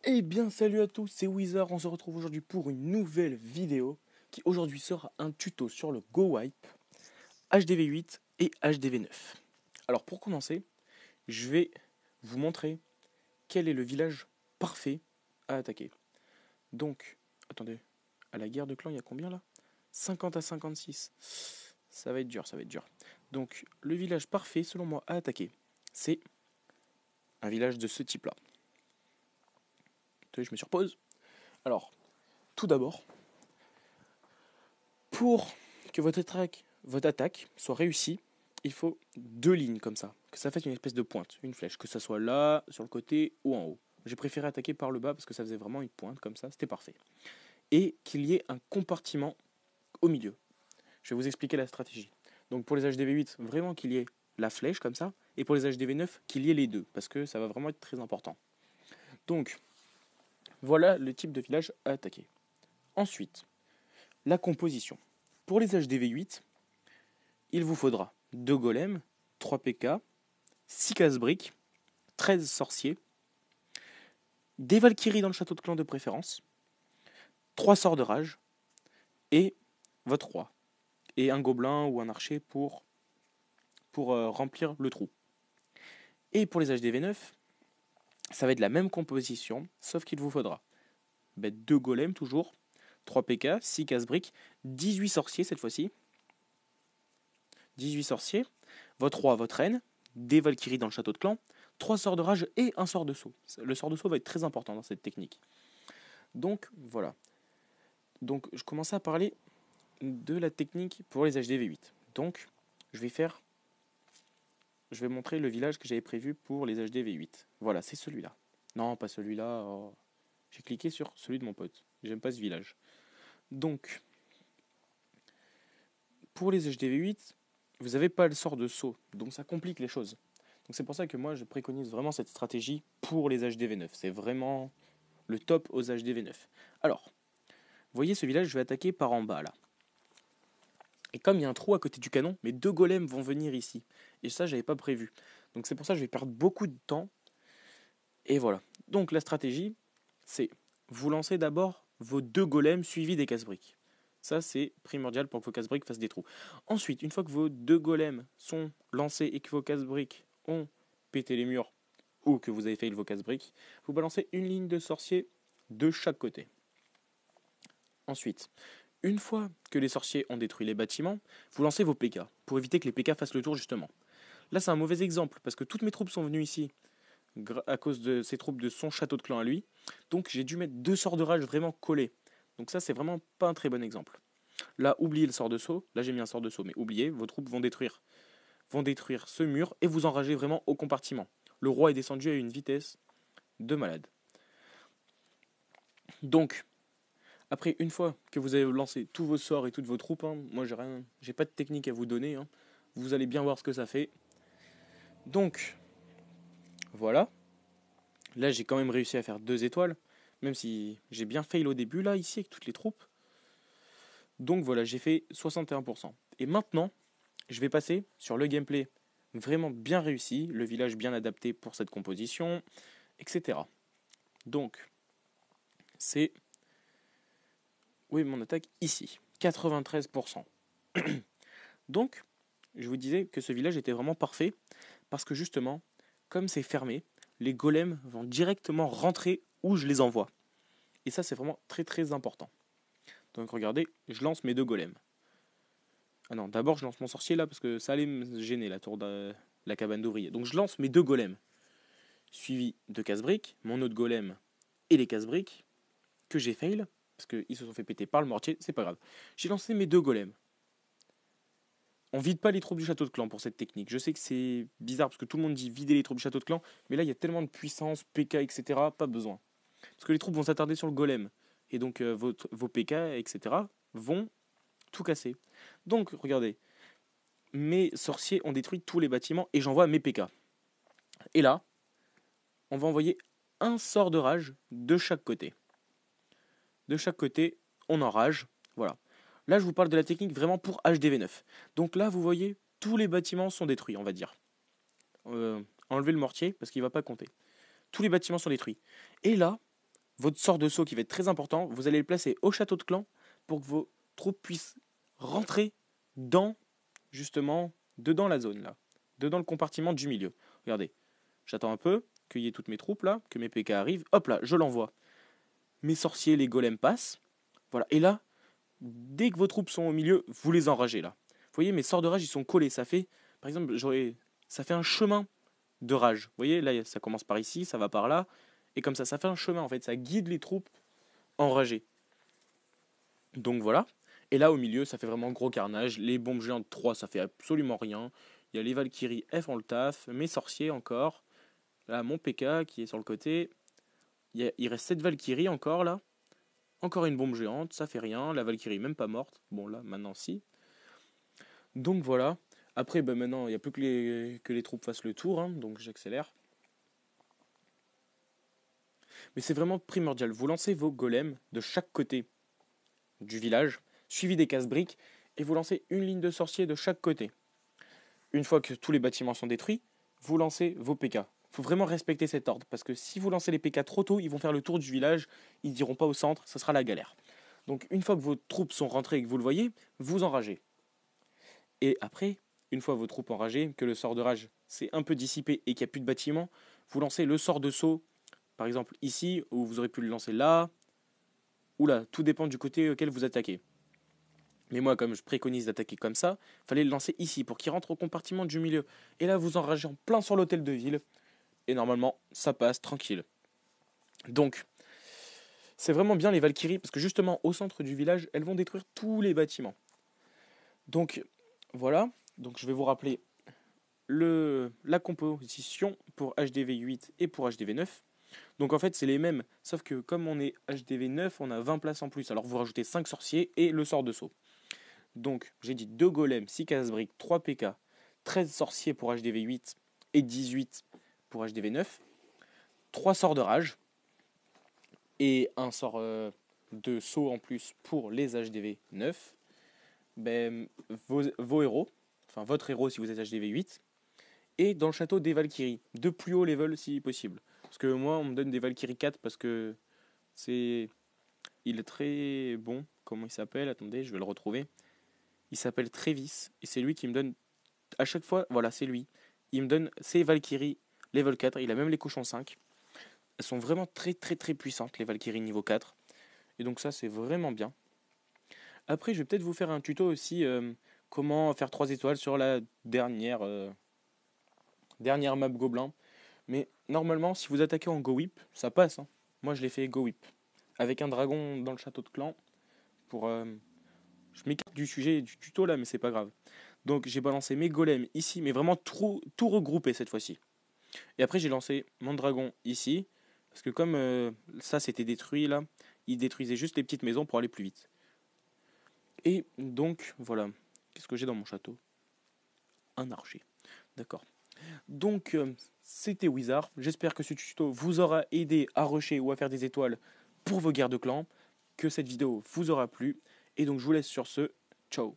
Eh bien salut à tous, c'est Wizard, on se retrouve aujourd'hui pour une nouvelle vidéo qui aujourd'hui sera un tuto sur le GoWipe, HDV8 et HDV9. Alors pour commencer, je vais vous montrer quel est le village parfait à attaquer. Donc, attendez, à la guerre de clan il y a combien là? 50 à 56. Ça va être dur, ça va être dur. Donc le village parfait selon moi à attaquer, c'est un village de ce type là. Attendez, je me surpose. Alors, tout d'abord, pour que votre attaque soit réussie, il faut deux lignes comme ça, que ça fasse une espèce de pointe, une flèche, que ça soit là, sur le côté ou en haut. J'ai préféré attaquer par le bas parce que ça faisait vraiment une pointe comme ça, c'était parfait. Et qu'il y ait un compartiment au milieu. Je vais vous expliquer la stratégie. Donc pour les HDV8, vraiment qu'il y ait la flèche comme ça, et pour les HDV9, qu'il y ait les deux, parce que ça va vraiment être très important. Donc, voilà le type de village à attaquer. Ensuite, la composition. Pour les HDV8, il vous faudra 2 golems, 3 PK, 6 casse-briques, 13 sorciers, des Valkyries dans le château de clan de préférence, 3 sorts de rage et votre roi. Et un gobelin ou un archer pour remplir le trou. Et pour les HDV9, ça va être la même composition, sauf qu'il vous faudra 2 golems toujours, 3 PK, 6 casse-briques, 18 sorciers cette fois-ci, 18 sorciers, votre roi, votre reine, des Valkyries dans le château de clan, 3 sorts de rage et un sort de saut. Le sort de saut va être très important dans cette technique. Donc voilà. Donc je commençais à parler de la technique pour les HDV8. Donc je vais montrer le village que j'avais prévu pour les HDV8. Voilà, c'est celui-là. Non, pas celui-là. Oh. J'ai cliqué sur celui de mon pote. J'aime pas ce village. Donc pour les HDV8, vous n'avez pas le sort de saut. Donc ça complique les choses. Donc c'est pour ça que moi je préconise vraiment cette stratégie pour les HDV9. C'est vraiment le top aux HDV9. Alors, vous voyez ce village, je vais attaquer par en bas là. Et comme il y a un trou à côté du canon, mes 2 golems vont venir ici. Et ça, j'avais pas prévu. Donc c'est pour ça que je vais perdre beaucoup de temps. Et voilà. Donc la stratégie, c'est vous lancez d'abord vos 2 golems suivis des casse-briques. Ça, c'est primordial pour que vos casse-briques fassent des trous. Ensuite, une fois que vos 2 golems sont lancés et que vos casse-briques ont pété les murs ou que vous avez failli vos casse-briques, vous balancez une ligne de sorciers de chaque côté. Ensuite, une fois que les sorciers ont détruit les bâtiments, vous lancez vos PK pour éviter que les PK fassent le tour justement. Là, c'est un mauvais exemple parce que toutes mes troupes sont venues ici à cause de ces troupes de son château de clan à lui. Donc, j'ai dû mettre 2 sorts de rage vraiment collés. Donc, ça, c'est vraiment pas un très bon exemple. Là, oubliez le sort de saut. Là, j'ai mis un sort de saut, mais oubliez, vos troupes vont détruire ce mur et vous enragez vraiment au compartiment. Le roi est descendu à une vitesse de malade. Donc, après, une fois que vous avez lancé tous vos sorts et toutes vos troupes, moi j'ai pas de technique à vous donner. Vous allez bien voir ce que ça fait. Donc, voilà. Là, j'ai quand même réussi à faire 2 étoiles, même si j'ai bien fail au début, là, ici, avec toutes les troupes. Donc voilà, j'ai fait 61%. Et maintenant, je vais passer sur le gameplay vraiment bien réussi, le village bien adapté pour cette composition, etc. Donc, c'est... Où est mon attaque? Ici, 93%. Donc, je vous disais que ce village était vraiment parfait, parce que justement, comme c'est fermé, les golems vont directement rentrer où je les envoie. Et ça, c'est vraiment très très important. Donc regardez, je lance mes 2 golems. Ah non, d'abord je lance mon sorcier là, parce que ça allait me gêner la tour de la cabane d'ouvrier. Donc je lance mes 2 golems, suivi de casse-briques, mon autre golem et les casse-briques, que j'ai fail, parce qu'ils se sont fait péter par le mortier, c'est pas grave. J'ai lancé mes 2 golems. On vide pas les troupes du château de clan pour cette technique. Je sais que c'est bizarre parce que tout le monde dit vider les troupes du château de clan, mais là il y a tellement de puissance, PK, etc. Pas besoin. Parce que les troupes vont s'attarder sur le golem. Et donc vos PK, etc. vont tout casser. Donc regardez, mes sorciers ont détruit tous les bâtiments et j'envoie mes PK. Et là, on va envoyer un sort de rage de chaque côté. De chaque côté, on enrage. Voilà. Là, je vous parle de la technique vraiment pour HDV9. Donc là, vous voyez, tous les bâtiments sont détruits, on va dire. Enlevez le mortier parce qu'il ne va pas compter. Tous les bâtiments sont détruits. Et là, votre sort de saut qui va être très important, vous allez le placer au château de clan pour que vos troupes puissent rentrer dans, justement, dedans la zone là, dedans le compartiment du milieu. Regardez, j'attends un peu qu'il y ait toutes mes troupes là, que mes PK arrivent, hop là, je l'envoie. Mes sorciers, les golems passent, voilà, et là, dès que vos troupes sont au milieu, vous les enragez là. Vous voyez, mes sorts de rage, ils sont collés, ça fait, par exemple, ça fait un chemin de rage. Vous voyez, là, ça commence par ici, ça va par là, et comme ça fait un chemin en fait, ça guide les troupes enragées. Donc voilà. Et là, au milieu, ça fait vraiment gros carnage. Les bombes géantes 3, ça fait absolument rien. Il y a les Valkyries, elles font le taf. Mes sorciers encore. Là, mon PK qui est sur le côté. Il reste 7 Valkyries encore là. Encore une bombe géante, ça fait rien. La Valkyrie même pas morte. Bon là, maintenant si. Donc voilà. Après, maintenant, il n'y a plus que les troupes fassent le tour. Hein, donc j'accélère. Mais c'est vraiment primordial. Vous lancez vos golems de chaque côté du village, suivi des casse-briques, et vous lancez une ligne de sorciers de chaque côté. Une fois que tous les bâtiments sont détruits, vous lancez vos PK. Il faut vraiment respecter cet ordre, parce que si vous lancez les PK trop tôt, ils vont faire le tour du village, ils n'iront pas au centre, ça sera la galère. Donc une fois que vos troupes sont rentrées et que vous le voyez, vous enragez. Et après, une fois vos troupes enragées, que le sort de rage s'est un peu dissipé et qu'il n'y a plus de bâtiments, vous lancez le sort de saut, par exemple ici, ou vous aurez pu le lancer là, ou là, tout dépend du côté auquel vous attaquez. Mais moi, comme je préconise d'attaquer comme ça, il fallait le lancer ici pour qu'il rentre au compartiment du milieu. Et là, vous enragez en plein sur l'hôtel de ville. Et normalement, ça passe tranquille. Donc, c'est vraiment bien les Valkyries, parce que justement, au centre du village, elles vont détruire tous les bâtiments. Donc, voilà. Donc, je vais vous rappeler la composition pour HDV 8 et pour HDV 9. Donc en fait c'est les mêmes, sauf que comme on est HDV 9, on a 20 places en plus. Alors vous rajoutez 5 sorciers et le sort de saut. Donc j'ai dit 2 golems, 6 casse-briques, 3 PK, 13 sorciers pour HDV 8 et 18 pour HDV 9, 3 sorts de rage et un sort de saut en plus pour les HDV 9. Vos héros, enfin votre héros si vous êtes HDV 8, et dans le château des Valkyries, de plus haut level si possible. Parce que moi, on me donne des Valkyries 4 parce que il est très bon. Comment il s'appelle? Attendez, je vais le retrouver. Il s'appelle Trévis et c'est lui qui me donne à chaque fois, voilà, c'est lui. Il me donne ses Valkyries level 4, il a même les cochons 5. Elles sont vraiment très très très puissantes les Valkyries niveau 4. Et donc ça c'est vraiment bien. Après, je vais peut-être vous faire un tuto aussi comment faire 3 étoiles sur la dernière map Gobelin. Mais normalement, si vous attaquez en Go Whip, ça passe. Hein. Moi, je l'ai fait Go Whip. Avec un dragon dans le château de clan. Je m'écarte du sujet du tuto là, mais c'est pas grave. Donc, j'ai balancé mes golems ici, mais vraiment tout regroupé cette fois-ci. Et après, j'ai lancé mon dragon ici. Parce que comme ça, c'était détruit là, il détruisait juste les petites maisons pour aller plus vite. Et donc, voilà. Qu'est-ce que j'ai dans mon château? Un archer. D'accord. Donc, c'était Wizard. J'espère que ce tuto vous aura aidé à rusher ou à faire des étoiles pour vos guerres de clans. Que cette vidéo vous aura plu. Et donc, je vous laisse sur ce. Ciao.